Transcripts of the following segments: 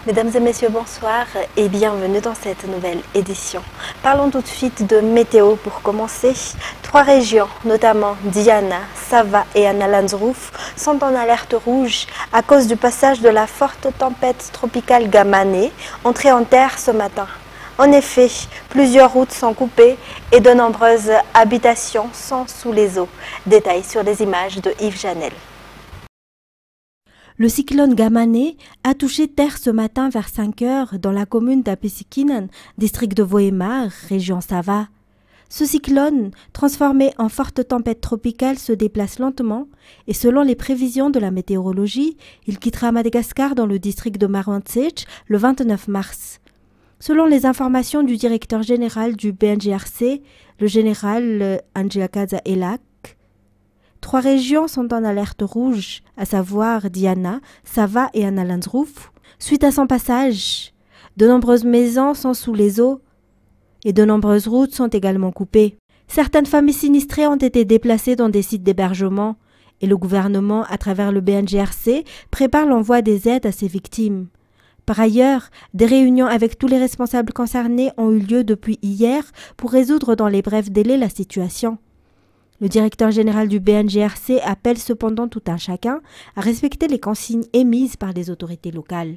Mesdames et messieurs, bonsoir et bienvenue dans cette nouvelle édition. Parlons tout de suite de météo pour commencer. 3 régions, notamment Diana, Sava et Analanzrouf, sont en alerte rouge à cause du passage de la forte tempête tropicale Gamane, entrée en terre ce matin. En effet, plusieurs routes sont coupées et de nombreuses habitations sont sous les eaux. Détails sur les images de Yves Janel. Le cyclone Gamane a touché terre ce matin vers 5 heures dans la commune d'Apesikinan, district de Vohemar, région Sava. Ce cyclone, transformé en forte tempête tropicale, se déplace lentement et selon les prévisions de la météorologie, il quittera Madagascar dans le district de Marantsech le 29 mars. Selon les informations du directeur général du BNGRC, le général Angiakaza Elak, 3 régions sont en alerte rouge, à savoir Diana, Sava et Analanzrouf. Suite à son passage, de nombreuses maisons sont sous les eaux et de nombreuses routes sont également coupées. Certaines familles sinistrées ont été déplacées dans des sites d'hébergement et le gouvernement, à travers le BNGRC, prépare l'envoi des aides à ces victimes. Par ailleurs, des réunions avec tous les responsables concernés ont eu lieu depuis hier pour résoudre dans les brefs délais la situation. Le directeur général du BNGRC appelle cependant tout un chacun à respecter les consignes émises par les autorités locales.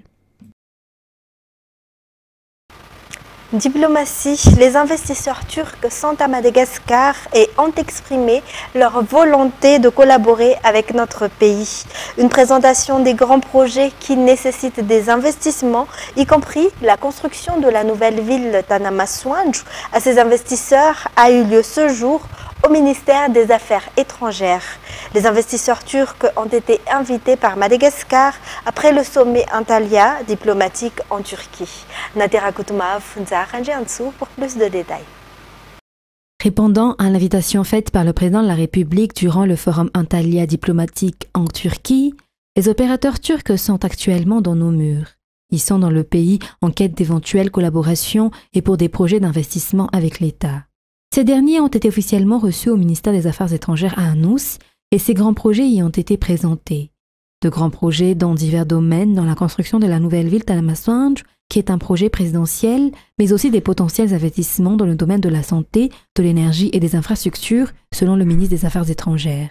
Diplomatie, les investisseurs turcs sont à Madagascar et ont exprimé leur volonté de collaborer avec notre pays. Une présentation des grands projets qui nécessitent des investissements, y compris la construction de la nouvelle ville Tanamaswanj, à ces investisseurs a eu lieu ce jour au ministère des Affaires étrangères. Les investisseurs turcs ont été invités par Madagascar après le sommet Antalya diplomatique en Turquie. Natera Koutumav, pour plus de détails. Répondant à l'invitation faite par le président de la République durant le forum Antalya diplomatique en Turquie, les opérateurs turcs sont actuellement dans nos murs. Ils sont dans le pays en quête d'éventuelles collaborations et pour des projets d'investissement avec l'État. Ces derniers ont été officiellement reçus au ministère des Affaires étrangères à Anous et ces grands projets y ont été présentés. De grands projets dans divers domaines, dans la construction de la nouvelle ville Tanamaswanj, qui est un projet présidentiel, mais aussi des potentiels investissements dans le domaine de la santé, de l'énergie et des infrastructures, selon le ministre des Affaires étrangères.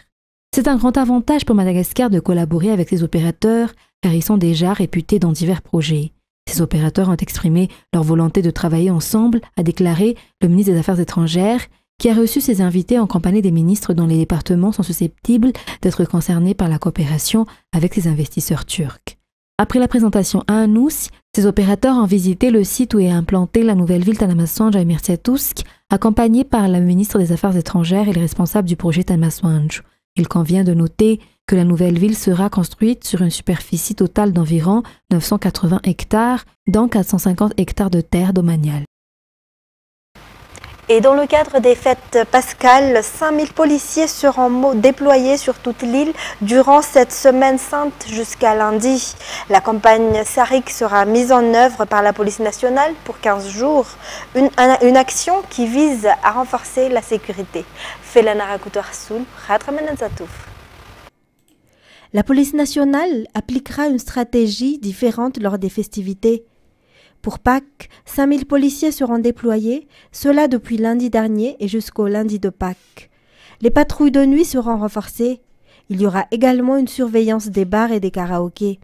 C'est un grand avantage pour Madagascar de collaborer avec ces opérateurs, car ils sont déjà réputés dans divers projets. Ces opérateurs ont exprimé leur volonté de travailler ensemble, a déclaré le ministre des Affaires étrangères, qui a reçu ses invités en compagnie des ministres dont les départements sont susceptibles d'être concernés par la coopération avec ces investisseurs turcs. Après la présentation à Anous, ces opérateurs ont visité le site où est implantée la nouvelle ville Tanamaswanj à Mirtiatousk, accompagnés par le ministre des Affaires étrangères et les responsables du projet Tanamaswanj. Il convient de noter que la nouvelle ville sera construite sur une superficie totale d'environ 980 hectares, dont 450 hectares de terre domaniale. Et dans le cadre des fêtes pascales, 5000 policiers seront déployés sur toute l'île durant cette semaine sainte jusqu'à lundi. La campagne Sarik sera mise en œuvre par la police nationale pour 15 jours, une action qui vise à renforcer la sécurité. La police nationale appliquera une stratégie différente lors des festivités. Pour Pâques, 5000 policiers seront déployés, cela depuis lundi dernier et jusqu'au lundi de Pâques. Les patrouilles de nuit seront renforcées. Il y aura également une surveillance des bars et des karaokés.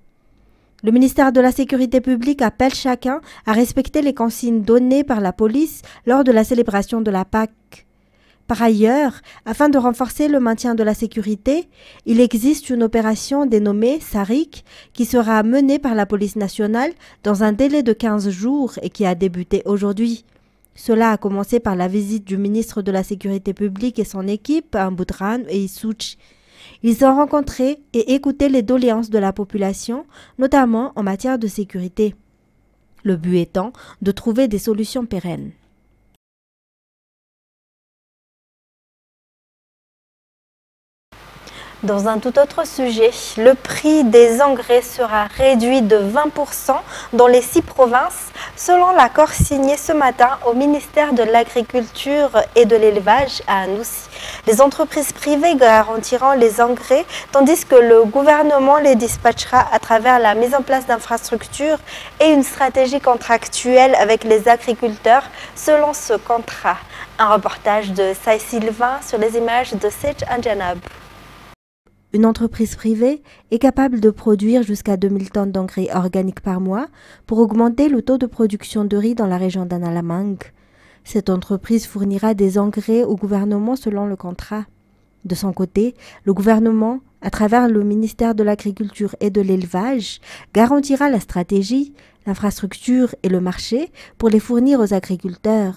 Le ministère de la Sécurité publique appelle chacun à respecter les consignes données par la police lors de la célébration de la Pâques. Par ailleurs, afin de renforcer le maintien de la sécurité, il existe une opération dénommée Sarik qui sera menée par la police nationale dans un délai de 15 jours et qui a débuté aujourd'hui. Cela a commencé par la visite du ministre de la Sécurité publique et son équipe à Mboudran et Issouch. Ils ont rencontré et écouté les doléances de la population, notamment en matière de sécurité. Le but étant de trouver des solutions pérennes. Dans un tout autre sujet, le prix des engrais sera réduit de 20% dans les 6 provinces, selon l'accord signé ce matin au ministère de l'Agriculture et de l'Élevage à Anoussi. Les entreprises privées garantiront les engrais, tandis que le gouvernement les dispatchera à travers la mise en place d'infrastructures et une stratégie contractuelle avec les agriculteurs selon ce contrat. Un reportage de Saï Sylvain sur les images de Sej Anjanab. Une entreprise privée est capable de produire jusqu'à 2000 tonnes d'engrais organiques par mois pour augmenter le taux de production de riz dans la région d'Analamang. Cette entreprise fournira des engrais au gouvernement selon le contrat. De son côté, le gouvernement, à travers le ministère de l'Agriculture et de l'Élevage, garantira la stratégie, l'infrastructure et le marché pour les fournir aux agriculteurs.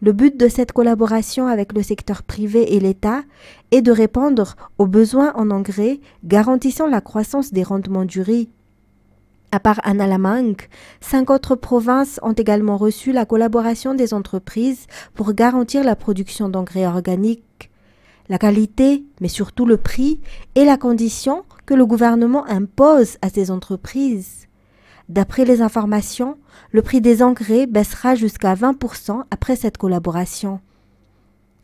Le but de cette collaboration avec le secteur privé et l'État est de répondre aux besoins en engrais, garantissant la croissance des rendements du riz. À part Analamang, 5 autres provinces ont également reçu la collaboration des entreprises pour garantir la production d'engrais organiques. La qualité, mais surtout le prix, est la condition que le gouvernement impose à ces entreprises. D'après les informations, le prix des engrais baissera jusqu'à 20% après cette collaboration.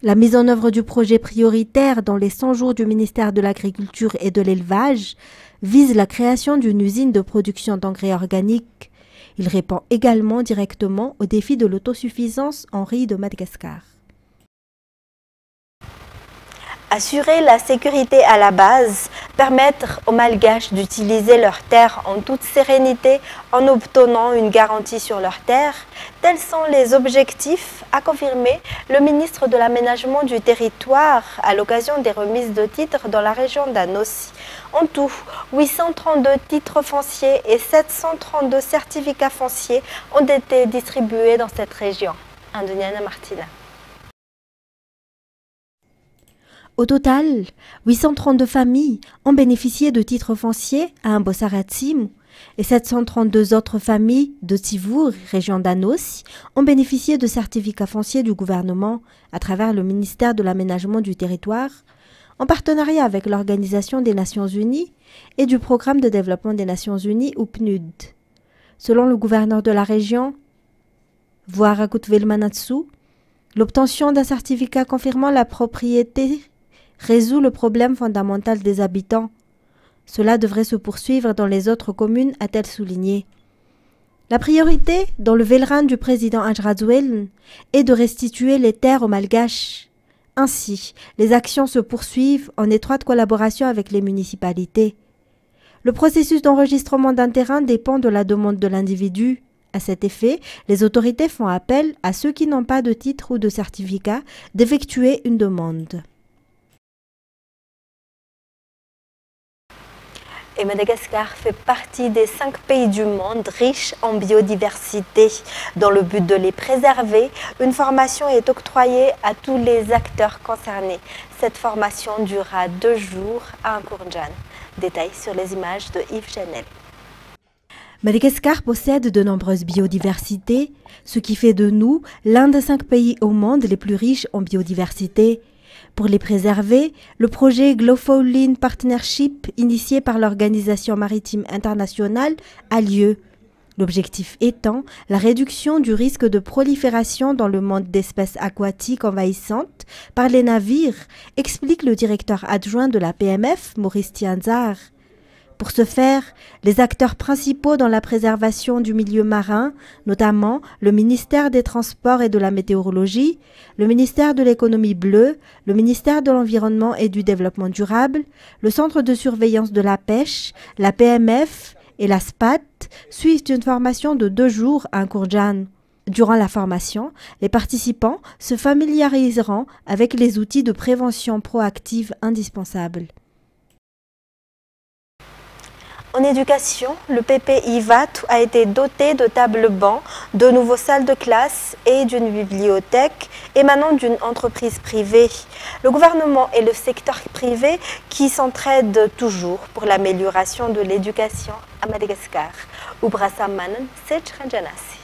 La mise en œuvre du projet prioritaire dans les 100 jours du ministère de l'Agriculture et de l'Élevage vise la création d'une usine de production d'engrais organiques. Il répond également directement au défi de l'autosuffisance en riz de Madagascar. Assurer la sécurité à la base, permettre aux Malgaches d'utiliser leurs terres en toute sérénité en obtenant une garantie sur leurs terres, tels sont les objectifs, a confirmé le ministre de l'Aménagement du territoire à l'occasion des remises de titres dans la région d'Anoussi. En tout, 832 titres fonciers et 732 certificats fonciers ont été distribués dans cette région. Indoniana Martina. Au total, 832 familles ont bénéficié de titres fonciers à Ambossaratsimu et 732 autres familles de Tivour, région d'Anoussi, ont bénéficié de certificats fonciers du gouvernement à travers le ministère de l'Aménagement du territoire, en partenariat avec l'Organisation des Nations Unies et du Programme de développement des Nations Unies ou PNUD. Selon le gouverneur de la région, Voarakut Velmanatsu, l'obtention d'un certificat confirmant la propriété résout le problème fondamental des habitants. Cela devrait se poursuivre dans les autres communes, a-t-elle souligné. La priorité, dans le Vélran du président Ajrazuel, est de restituer les terres aux Malgaches. Ainsi, les actions se poursuivent en étroite collaboration avec les municipalités. Le processus d'enregistrement d'un terrain dépend de la demande de l'individu. À cet effet, les autorités font appel à ceux qui n'ont pas de titre ou de certificat d'effectuer une demande. Et Madagascar fait partie des 5 pays du monde riches en biodiversité. Dans le but de les préserver, une formation est octroyée à tous les acteurs concernés. Cette formation durera 2 jours à Ankourjan. Détails sur les images de Yves Chanel. Madagascar possède de nombreuses biodiversités, ce qui fait de nous l'un des 5 pays au monde les plus riches en biodiversité. Pour les préserver, le projet Global Partnership, initié par l'Organisation maritime internationale, a lieu. L'objectif étant la réduction du risque de prolifération dans le monde d'espèces aquatiques envahissantes par les navires, explique le directeur adjoint de la PMF, Maurice Tianzar. Pour ce faire, les acteurs principaux dans la préservation du milieu marin, notamment le ministère des Transports et de la Météorologie, le ministère de l'Économie bleue, le ministère de l'Environnement et du Développement durable, le Centre de surveillance de la pêche, la PMF et la SPAT, suivent une formation de 2 jours à Ankourjan. Durant la formation, les participants se familiariseront avec les outils de prévention proactive indispensables. En éducation, le PPI-VAT a été doté de tables-bancs, de nouveaux salles de classe et d'une bibliothèque émanant d'une entreprise privée. Le gouvernement et le secteur privé qui s'entraident toujours pour l'amélioration de l'éducation à Madagascar. Ubrasa Manan, Sej Ranjanasi.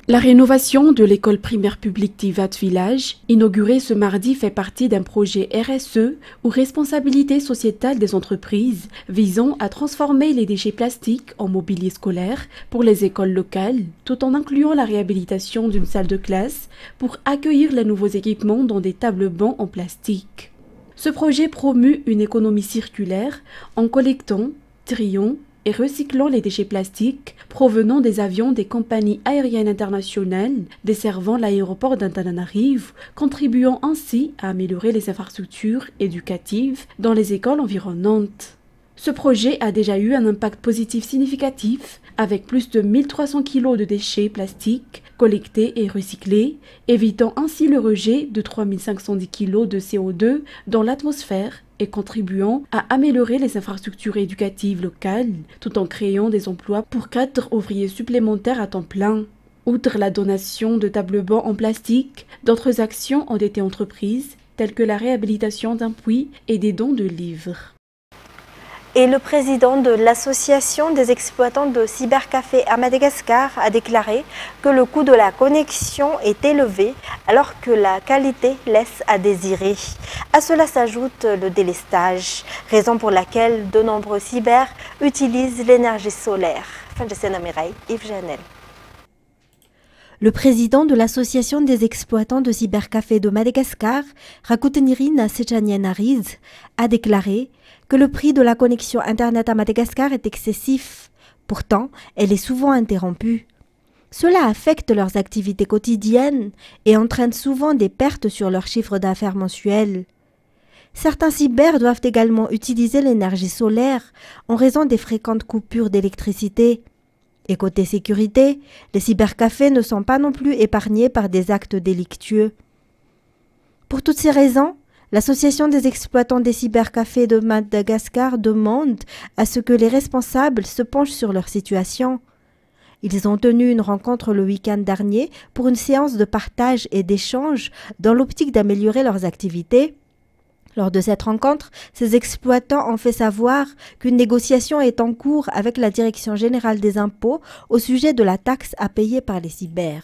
La rénovation de l'école primaire publique d'Ivat Village, inaugurée ce mardi, fait partie d'un projet RSE ou responsabilité sociétale des entreprises visant à transformer les déchets plastiques en mobilier scolaire pour les écoles locales, tout en incluant la réhabilitation d'une salle de classe pour accueillir les nouveaux équipements dans des tables bancs en plastique. Ce projet promue une économie circulaire en collectant, triant et recyclant les déchets plastiques provenant des avions des compagnies aériennes internationales desservant l'aéroport d'Antananarivo, contribuant ainsi à améliorer les infrastructures éducatives dans les écoles environnantes. Ce projet a déjà eu un impact positif significatif avec plus de 1300 kg de déchets plastiques collectés et recyclés, évitant ainsi le rejet de 3510 kg de CO2 dans l'atmosphère et contribuant à améliorer les infrastructures éducatives locales, tout en créant des emplois pour 4 ouvriers supplémentaires à temps plein. Outre la donation de tables bancs en plastique, d'autres actions ont été entreprises, telles que la réhabilitation d'un puits et des dons de livres. Et le président de l'association des exploitants de cybercafés à Madagascar a déclaré que le coût de la connexion est élevé alors que la qualité laisse à désirer. À cela s'ajoute le délestage, raison pour laquelle de nombreux cyber utilisent l'énergie solaire. Yves Janel. Le président de l'association des exploitants de cybercafés de Madagascar, Rakutenirina Sechanyanariz, a déclaré que le prix de la connexion Internet à Madagascar est excessif. Pourtant, elle est souvent interrompue. Cela affecte leurs activités quotidiennes et entraîne souvent des pertes sur leur chiffre d'affaires mensuel. Certains cyber doivent également utiliser l'énergie solaire en raison des fréquentes coupures d'électricité. Et côté sécurité, les cybercafés ne sont pas non plus épargnés par des actes délictueux. Pour toutes ces raisons, l'Association des exploitants des cybercafés de Madagascar demande à ce que les responsables se penchent sur leur situation. Ils ont tenu une rencontre le week-end dernier pour une séance de partage et d'échange dans l'optique d'améliorer leurs activités. Lors de cette rencontre, ces exploitants ont fait savoir qu'une négociation est en cours avec la Direction générale des impôts au sujet de la taxe à payer par les cyber.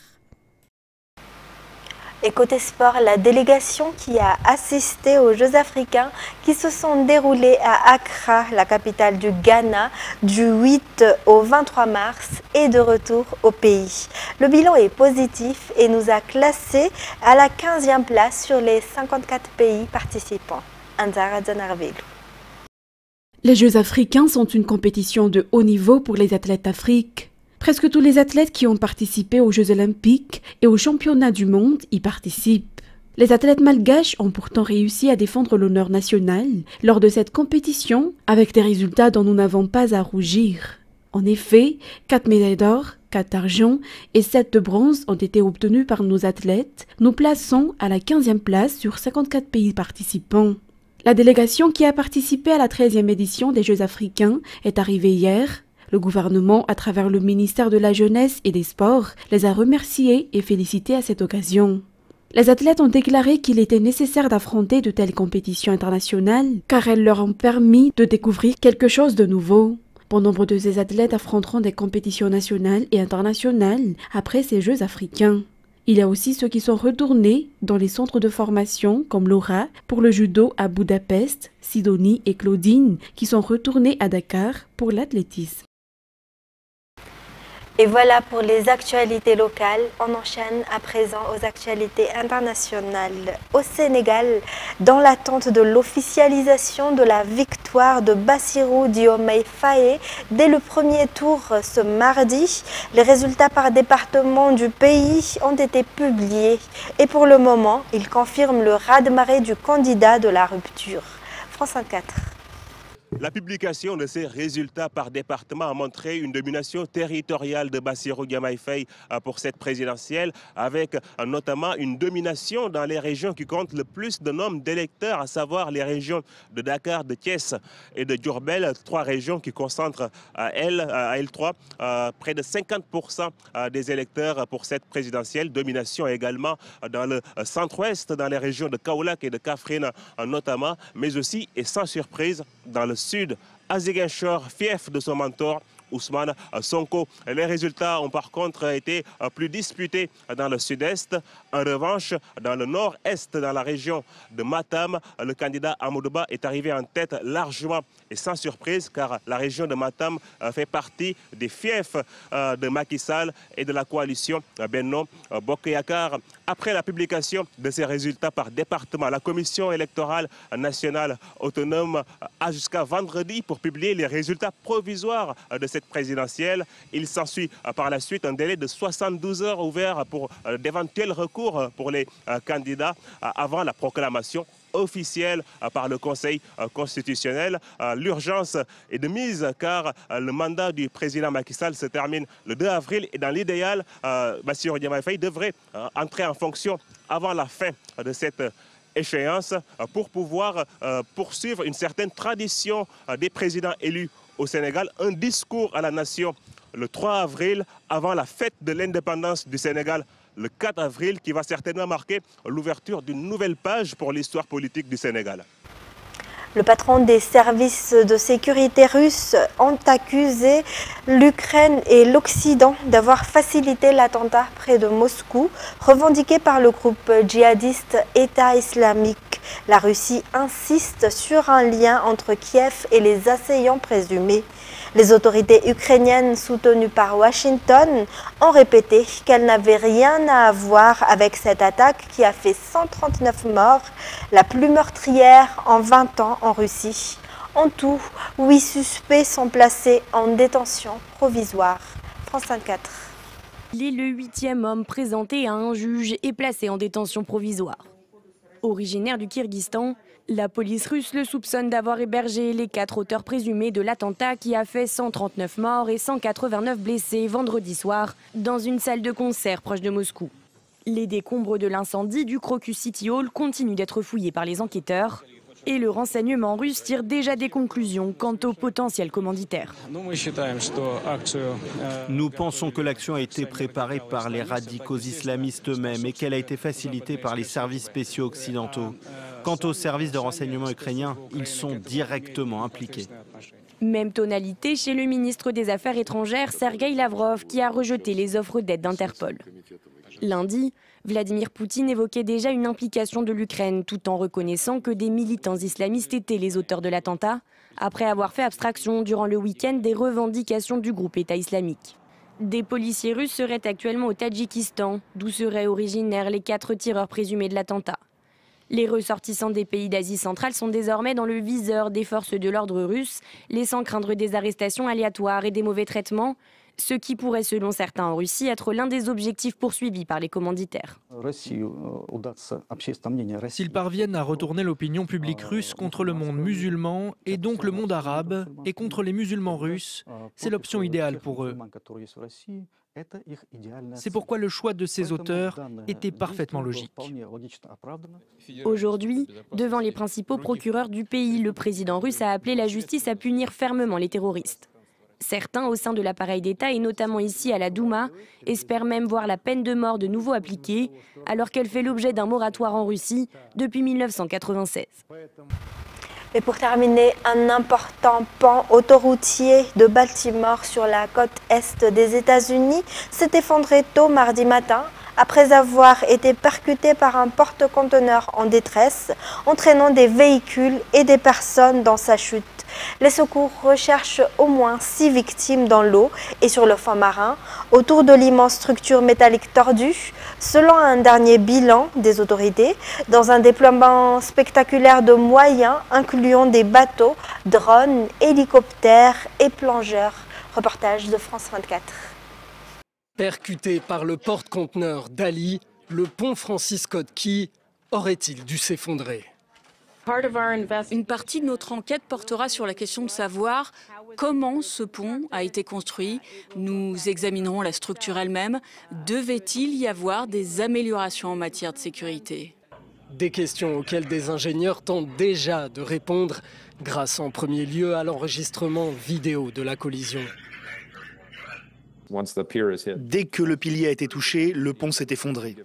Et côté sport, la délégation qui a assisté aux Jeux africains qui se sont déroulés à Accra, la capitale du Ghana, du 8 au 23 mars est de retour au pays. Le bilan est positif et nous a classés à la 15e place sur les 54 pays participants. Anzara Zanarvelu. Les Jeux africains sont une compétition de haut niveau pour les athlètes d'Afrique. Presque tous les athlètes qui ont participé aux Jeux olympiques et aux championnats du monde y participent. Les athlètes malgaches ont pourtant réussi à défendre l'honneur national lors de cette compétition avec des résultats dont nous n'avons pas à rougir. En effet, 4 médailles d'or, 4 d'argent et 7 de bronze ont été obtenus par nos athlètes, nous plaçant à la 15e place sur 54 pays participants. La délégation qui a participé à la 13e édition des Jeux africains est arrivée hier. Le gouvernement, à travers le ministère de la Jeunesse et des Sports, les a remerciés et félicités à cette occasion. Les athlètes ont déclaré qu'il était nécessaire d'affronter de telles compétitions internationales car elles leur ont permis de découvrir quelque chose de nouveau. Bon nombre de ces athlètes affronteront des compétitions nationales et internationales après ces Jeux africains. Il y a aussi ceux qui sont retournés dans les centres de formation comme Laura pour le judo à Budapest, Sidonie et Claudine qui sont retournés à Dakar pour l'athlétisme. Et voilà pour les actualités locales. On enchaîne à présent aux actualités internationales. Au Sénégal, dans l'attente de l'officialisation de la victoire de Bassirou Diomaye Faye dès le premier tour ce mardi, les résultats par département du pays ont été publiés. Et pour le moment, ils confirment le raz-de-marée du candidat de la rupture. France 24. La publication de ces résultats par département a montré une domination territoriale de Bassirou Diomaye Faye pour cette présidentielle, avec notamment une domination dans les régions qui comptent le plus de nombre d'électeurs, à savoir les régions de Dakar, de Thiès et de Diourbel, 3 régions qui concentrent à L3 près de 50% des électeurs pour cette présidentielle. Domination également dans le centre-ouest, dans les régions de Kaolack et de Kaffrine notamment, mais aussi et sans surprise dans le sud, à Ziguinchor, fief de son mentor, Ousmane Sonko. Les résultats ont par contre été plus disputés dans le sud-est. En revanche, dans le nord-est, dans la région de Matam, le candidat Amadou Ba est arrivé en tête largement et sans surprise car la région de Matam fait partie des fiefs de Macky Sall et de la coalition Benno Bokk Yakaar. Après la publication de ces résultats par département, la Commission électorale nationale autonome a jusqu'à vendredi pour publier les résultats provisoires de cette présidentielle. Il s'ensuit par la suite un délai de 72 heures ouvert pour d'éventuels recours pour les candidats avant la proclamation officielle par le Conseil constitutionnel. L'urgence est de mise car le mandat du président Macky Sall se termine le 2 avril et dans l'idéal, Bassirou Diomaye Faye devrait entrer en fonction avant la fin de cette échéance pour pouvoir poursuivre une certaine tradition des présidents élus au Sénégal, un discours à la nation le 3 avril avant la fête de l'indépendance du Sénégal le 4 avril, qui va certainement marquer l'ouverture d'une nouvelle page pour l'histoire politique du Sénégal. Le patron des services de sécurité russes ont accusé l'Ukraine et l'Occident d'avoir facilité l'attentat près de Moscou, revendiqué par le groupe djihadiste État islamique. La Russie insiste sur un lien entre Kiev et les assaillants présumés. Les autorités ukrainiennes soutenues par Washington ont répété qu'elles n'avaient rien à voir avec cette attaque qui a fait 139 morts, la plus meurtrière en 20 ans en Russie. En tout, 8 suspects sont placés en détention provisoire. France 24. Il est le 8e homme présenté à un juge et placé en détention provisoire. Originaire du Kirghizstan, la police russe le soupçonne d'avoir hébergé les 4 auteurs présumés de l'attentat qui a fait 139 morts et 189 blessés vendredi soir dans une salle de concert proche de Moscou. Les décombres de l'incendie du Crocus City Hall continuent d'être fouillés par les enquêteurs et le renseignement russe tire déjà des conclusions quant au potentiel commanditaire. Nous pensons que l'action a été préparée par les radicaux islamistes eux-mêmes et qu'elle a été facilitée par les services spéciaux occidentaux. Quant aux services de renseignement ukrainiens, ils sont directement impliqués. Même tonalité chez le ministre des Affaires étrangères, Sergueï Lavrov, qui a rejeté les offres d'aide d'Interpol. Lundi, Vladimir Poutine évoquait déjà une implication de l'Ukraine, tout en reconnaissant que des militants islamistes étaient les auteurs de l'attentat, après avoir fait abstraction durant le week-end des revendications du groupe État islamique. Des policiers russes seraient actuellement au Tadjikistan, d'où seraient originaires les 4 tireurs présumés de l'attentat. Les ressortissants des pays d'Asie centrale sont désormais dans le viseur des forces de l'ordre russes, laissant craindre des arrestations aléatoires et des mauvais traitements, ce qui pourrait, selon certains en Russie, être l'un des objectifs poursuivis par les commanditaires. S'ils parviennent à retourner l'opinion publique russe contre le monde musulman et donc le monde arabe et contre les musulmans russes, c'est l'option idéale pour eux. C'est pourquoi le choix de ces auteurs était parfaitement logique. Aujourd'hui, devant les principaux procureurs du pays, le président russe a appelé la justice à punir fermement les terroristes. Certains au sein de l'appareil d'État, et notamment ici à la Douma, espèrent même voir la peine de mort de nouveau appliquée, alors qu'elle fait l'objet d'un moratoire en Russie depuis 1996. Et pour terminer, un important pan autoroutier de Baltimore sur la côte est des États-Unis s'est effondré tôt mardi matin après avoir été percuté par un porte-conteneurs en détresse, entraînant des véhicules et des personnes dans sa chute. Les secours recherchent au moins 6 victimes dans l'eau et sur le fond marin, autour de l'immense structure métallique tordue, selon un dernier bilan des autorités, dans un déploiement spectaculaire de moyens incluant des bateaux, drones, hélicoptères et plongeurs. Reportage de France 24. Percuté par le porte-conteneur Dali, le pont Francis Scott Key aurait-il dû s'effondrer? Une partie de notre enquête portera sur la question de savoir comment ce pont a été construit. Nous examinerons la structure elle-même. Devait-il y avoir des améliorations en matière de sécurité? Des questions auxquelles des ingénieurs tentent déjà de répondre grâce en premier lieu à l'enregistrement vidéo de la collision. Dès que le pilier a été touché, le pont s'est effondré.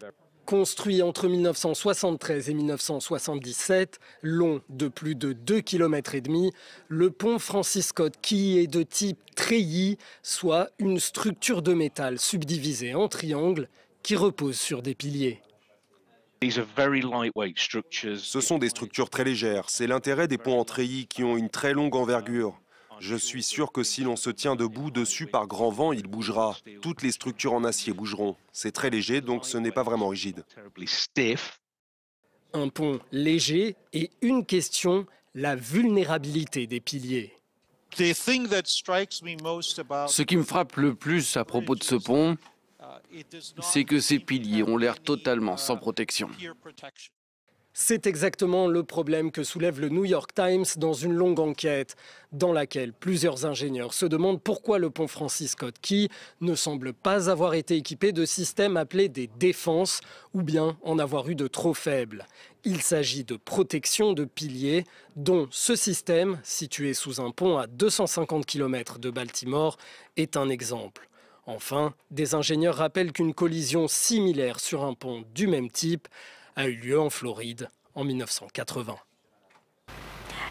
Construit entre 1973 et 1977, long de plus de 2,5 km, le pont Francis Scott Key est de type treillis, soit une structure de métal subdivisée en triangles qui repose sur des piliers. Ce sont des structures très légères. C'est l'intérêt des ponts en treillis qui ont une très longue envergure. Je suis sûr que si l'on se tient debout dessus par grand vent, il bougera. Toutes les structures en acier bougeront. C'est très léger, donc ce n'est pas vraiment rigide. Un pont léger et une question, la vulnérabilité des piliers. Ce qui me frappe le plus à propos de ce pont, c'est que ces piliers ont l'air totalement sans protection. C'est exactement le problème que soulève le New York Times dans une longue enquête, dans laquelle plusieurs ingénieurs se demandent pourquoi le pont Francis Scott Key ne semble pas avoir été équipé de systèmes appelés des défenses, ou bien en avoir eu de trop faibles. Il s'agit de protection de piliers, dont ce système, situé sous un pont à 250 km de Baltimore, est un exemple. Enfin, des ingénieurs rappellent qu'une collision similaire sur un pont du même type a eu lieu en Floride en 1980.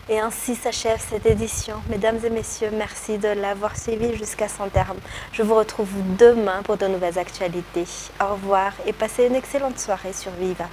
Et ainsi s'achève cette édition. Mesdames et messieurs, merci de l'avoir suivi jusqu'à son terme. Je vous retrouve demain pour de nouvelles actualités. Au revoir et passez une excellente soirée sur Viva.